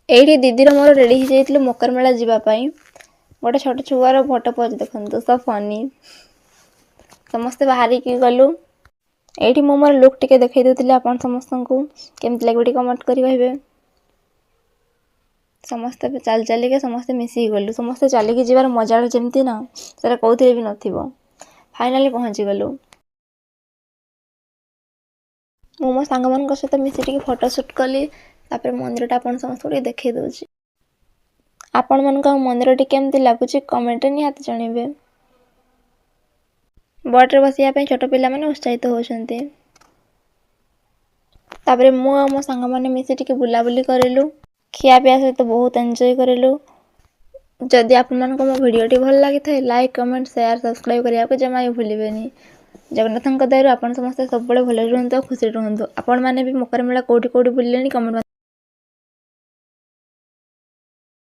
ଏଇଠି ଦିଦିର ମୋର ରେଡ଼ି ହେଇଯାଇଥିଲୁ ମକର ମେଳା ଯିବା ପାଇଁ। ଗୋଟେ ଛୋଟ ଛୁଆର ଫଟୋ ପୋଜ୍ ଦେଖନ୍ତୁ, ସୋ ଫନି। ସମସ୍ତେ ବାହାରିକି ଗଲୁ। ଏଇଠି ମୁଁ ମୋର ଲୁକ୍ ଟିକେ ଦେଖେଇ ଦେଉଥିଲି ଆପଣ ସମସ୍ତଙ୍କୁ। କେମିତି ଲାଗିବ ଟିକେ କମେଣ୍ଟ କରି କହିବେ। ସମସ୍ତେ ଚାଲି ଚାଲିକା ସମସ୍ତେ ମିଶିକି ଗଲୁ। ସମସ୍ତେ ଚାଲିକି ଯିବାର ମଜାଟା ଯେମିତି ନା ସେଟା କୋଉଥିରେ ବି ନଥିବ। ଫାଇନାଲି ପହଞ୍ଚିଗଲୁ। ମୁଁ ମୋ ସାଙ୍ଗମାନଙ୍କ ସହିତ ମିଶି ଟିକେ ଫଟୋ ସୁଟ୍ କଲି। ତାପରେ ମନ୍ଦିରଟା ଆପଣ ସମସ୍ତଙ୍କୁ ଟିକେ ଦେଖେଇ ଦେଉଛି। ଆପଣମାନଙ୍କୁ ଆମ ମନ୍ଦିରଟି କେମିତି ଲାଗୁଛି କମେଣ୍ଟରେ ନିହାତି ଜଣେଇବେ। ବୋଟ୍ରେ ବସିବା ପାଇଁ ଛୋଟ ପିଲାମାନେ ଉତ୍ସାହିତ ହେଉଛନ୍ତି। ତାପରେ ମୁଁ ଆଉ ମୋ ସାଙ୍ଗମାନେ ମିଶି ଟିକେ ବୁଲାବୁଲି କରିଲୁ। ଖିଆପିଆ ସହିତ ବହୁତ ଏନ୍ଜୟ କରିଲୁ। ଯଦି ଆପଣମାନଙ୍କୁ ମୋ ଭିଡ଼ିଓଟି ଭଲ ଲାଗିଥାଏ ଲାଇକ୍, କମେଣ୍ଟ, ସେୟାର, ସବସ୍କ୍ରାଇବ୍ କରିବାକୁ ଜମା ବି ଭୁଲିବେନି। ଜଗନ୍ନାଥଙ୍କ ଦୟାରୁ ଆପଣ ସମସ୍ତେ ସବୁବେଳେ ଭଲରେ ରୁହନ୍ତୁ ଆଉ ଖୁସିରେ ରୁହନ୍ତୁ। ଆପଣମାନେ ବି ମକର ମେଳା କୋଉଠି ବୁଲିଲେଣି କମେଣ୍ଟ